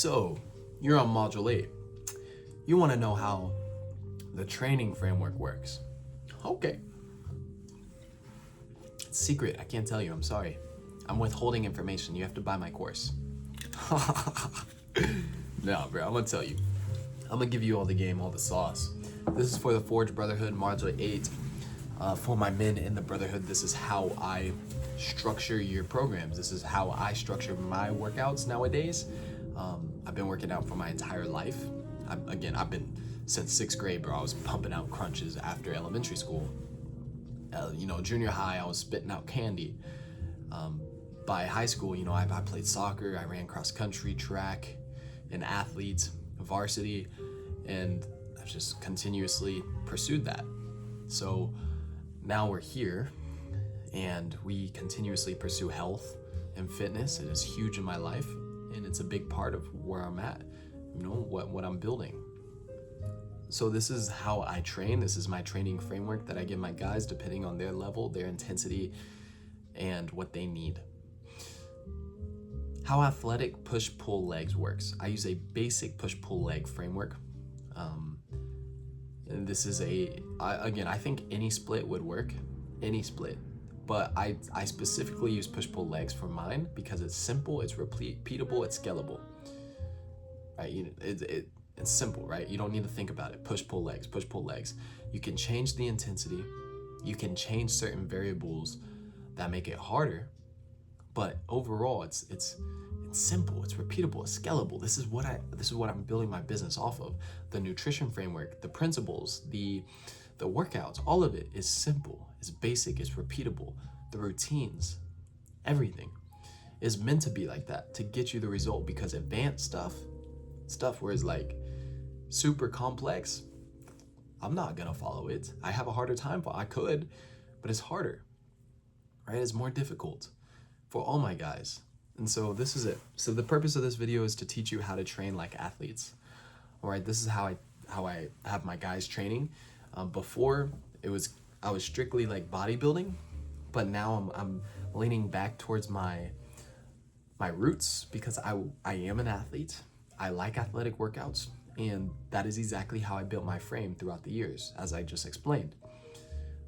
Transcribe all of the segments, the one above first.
So, you're on Module 8. You want to know how the training framework works. Okay. It's secret. I can't tell you. I'm sorry. I'm withholding information. You have to buy my course. No, bro. I'm going to tell you. I'm going to give you all the game, all the sauce. This is for the Forge Brotherhood, Module 8. For my men in the Brotherhood, this is how I structure your programs. This is how I structure my workouts nowadays. I've been working out for my entire life. I've been since 6th grade, bro. I was pumping out crunches after elementary school. Junior high, I was spitting out candy. By high school, I played soccer, I ran cross country, track, an athlete, varsity, and I've just continuously pursued that. So now we're here, and we continuously pursue health and fitness. It is huge in my life, and it's a big part of where I'm at, what I'm building. So this is how I train. This is my training framework that I give my guys depending on their level, their intensity, and what they need. How athletic push-pull legs works. I use a basic push-pull leg framework. And this is I think any split would work, any split. But I specifically use push-pull legs for mine because it's simple, it's repeatable, it's scalable. Right? It's simple, right? You don't need to think about it. Push-pull legs, push-pull legs. You can change the intensity. You can change certain variables that make it harder. But overall, it's simple, it's repeatable, it's scalable. This is what I'm building my business off of. The nutrition framework, the principles, the workouts, all of it is simple, it's basic, it's repeatable. The routines, everything is meant to be like that to get you the result, because advanced stuff where it's like super complex, I'm not gonna follow it. I have a harder time I could, but it's harder, right? It's more difficult for all my guys. And so this is it. So the purpose of this video is to teach you how to train like athletes. All right, this is how I have my guys training. Before I was strictly like bodybuilding, but now I'm leaning back towards my roots because I am an athlete. I like athletic workouts, and that is exactly how I built my frame throughout the years, as I just explained.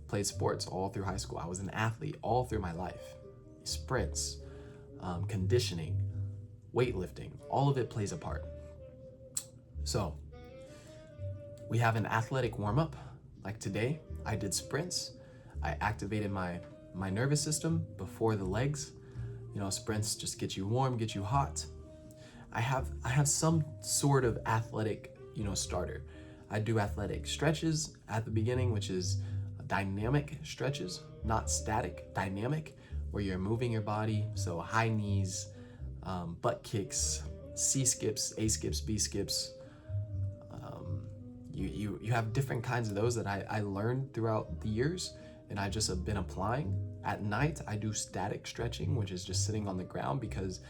Played sports all through high school. I was an athlete all through my life. Sprints, conditioning, weightlifting, all of it plays a part. So we have an athletic warm-up. Like today, I did sprints. I activated my nervous system before the legs. Sprints just get you warm, get you hot. I have some sort of athletic, starter. I do athletic stretches at the beginning, which is dynamic stretches, not static, dynamic, where you're moving your body. So high knees, butt kicks, C skips, A skips, B skips. You have different kinds of those that I learned throughout the years, and I just have been applying. At night, I do static stretching, which is just sitting on the ground, because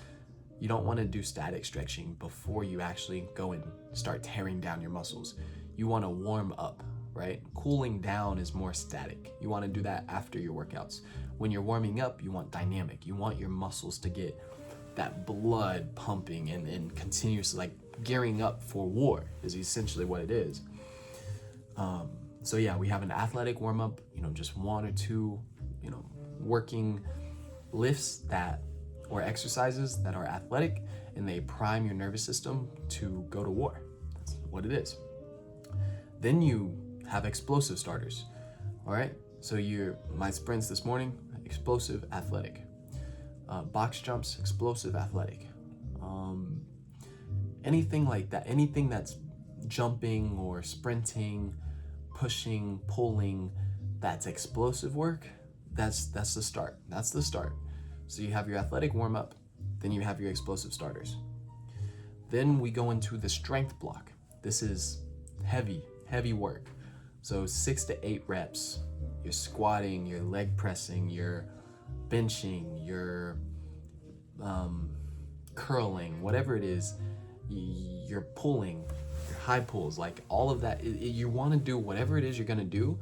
you don't want to do static stretching before you actually go and start tearing down your muscles. You want to warm up, right? Cooling down is more static. You want to do that after your workouts. When you're warming up, you want dynamic. You want your muscles to get that blood pumping and continuously like gearing up for war is essentially what it is. So yeah, we have an athletic warm up, just one or two, working lifts or exercises that are athletic, and they prime your nervous system to go to war. That's what it is. Then you have explosive starters. All right. So my sprints this morning, explosive, athletic. Box jumps, explosive, athletic. Anything like that, anything that's jumping or sprinting, pushing, pulling, that's explosive work, that's the start. That's the start. So you have your athletic warm-up, then you have your explosive starters. Then we go into the strength block. This is heavy work. So 6 to 8 reps. You're squatting, you're leg pressing, you're benching, you're curling, whatever it is, you're pulling, your high pulls, like all of that. You want to do whatever it is you're going to do,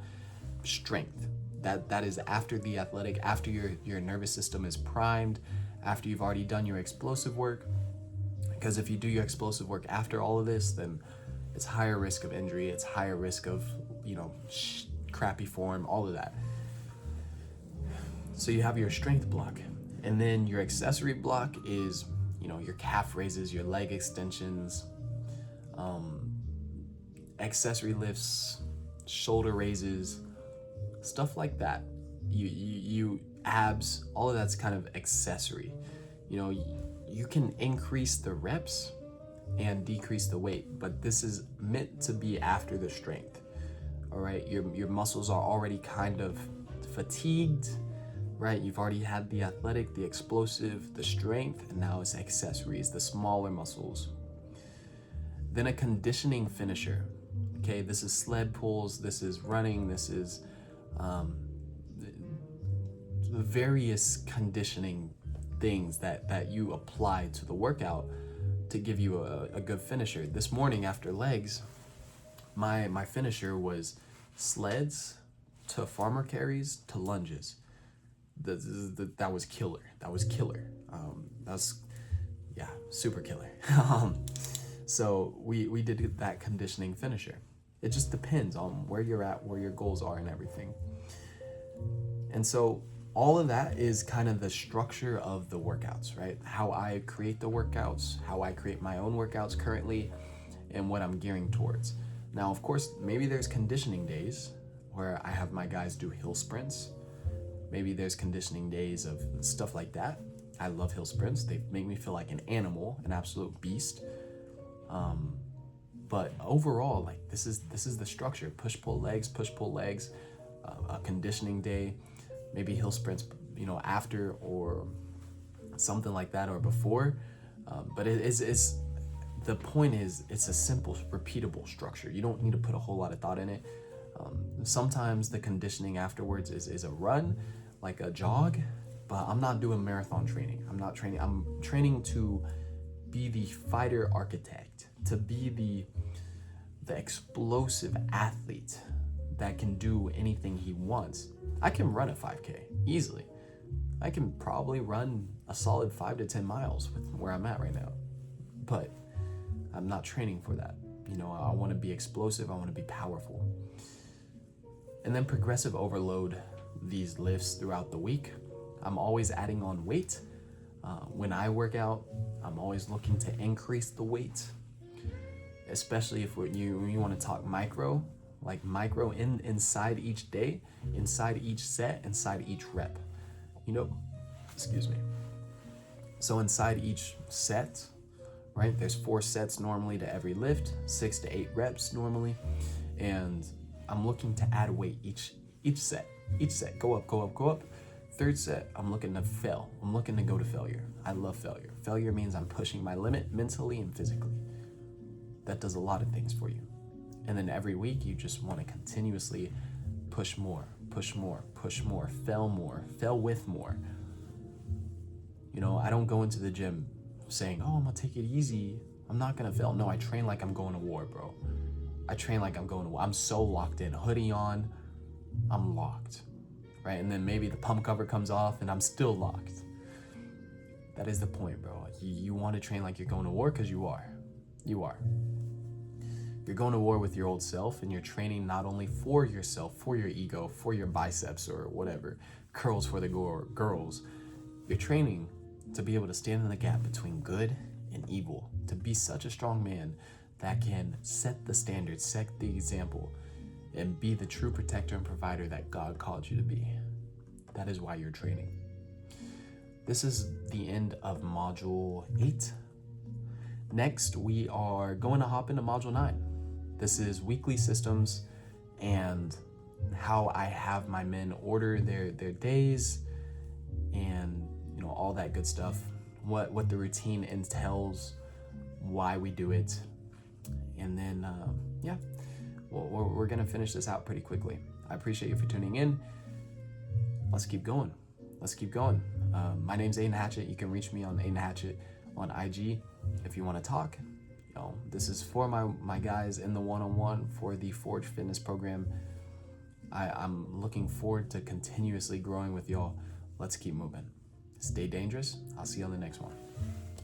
strength. That is after the athletic, after your nervous system is primed, after you've already done your explosive work. Because if you do your explosive work after all of this, then it's higher risk of injury, it's higher risk of, crappy form, all of that. So you have your strength block, and then your accessory block is, your calf raises, your leg extensions, accessory lifts, shoulder raises, stuff like that. You abs, all of that's kind of accessory. You can increase the reps and decrease the weight, but this is meant to be after the strength. All right, your muscles are already kind of fatigued, right? You've already had the athletic, the explosive, the strength, and now it's accessories, the smaller muscles. Then a conditioning finisher. Okay, this is sled pulls, this is running, this is the various conditioning things that you apply to the workout to give you a good finisher. This morning after legs, my finisher was sleds to farmer carries to lunges. That was killer. That was super killer. So we did that conditioning finisher. It just depends on where you're at, where your goals are, and everything. And so all of that is kind of the structure of the workouts, right? How I create the workouts, how I create my own workouts currently, and what I'm gearing towards. Now, of course, maybe there's conditioning days where I have my guys do hill sprints. Maybe there's conditioning days of stuff like that. I love hill sprints. They make me feel like an animal, an absolute beast. But overall, like this is the structure: push-pull legs, a conditioning day, maybe hill sprints, after or something like that, or before. But it's the point is it's a simple, repeatable structure. You don't need to put a whole lot of thought in it. Sometimes the conditioning afterwards is a run, like a jog, but I'm not doing marathon training. I'm training to be the fighter architect, to be the explosive athlete that can do anything he wants. I can run a 5K easily. I can probably run a solid 5 to 10 miles with where I'm at right now, but I'm not training for that. I want to be explosive. I want to be powerful. And then progressive overload these lifts throughout the week. I'm always adding on weight. When I work out, I'm always looking to increase the weight, especially if you want to talk micro, like micro inside each day, inside each set, inside each rep. Excuse me. So inside each set, right, there's 4 sets normally to every lift, 6 to 8 reps normally, and I'm looking to add weight each set. Go up. Third set, I'm looking to fail. I'm looking to go to failure. I love failure. Failure means I'm pushing my limit mentally and physically. That does a lot of things for you. And then every week, you just want to continuously push more, fail with more. I don't go into the gym saying, I'm gonna take it easy, I'm not gonna fail. No, I train like I'm going to war, bro. I train like I'm going to war. I'm so locked in, hoodie on, I'm locked, right? And then maybe the pump cover comes off and I'm still locked. That is the point, bro. You want to train like you're going to war, because you are. You're going to war with your old self, and you're training not only for yourself, for your ego, for your biceps or whatever, curls for the girls. You're training to be able to stand in the gap between good and evil, to be such a strong man that can set the standard, set the example, and be the true protector and provider that God called you to be. That is why you're training. This is the end of Module 8. Next, we are going to hop into Module 9. This is weekly systems and how I have my men order their days, and all that good stuff, what the routine entails, why we do it, and then we're gonna finish this out pretty quickly. I appreciate you for tuning in. Let's keep going. My name's Aiden Hatchett. You can reach me on Aiden Hatchett on IG if you want to talk. This is for my guys in the one-on-one for the Forge Fitness program. I'm looking forward to continuously growing with y'all. Let's keep moving. Stay dangerous. I'll see you on the next one.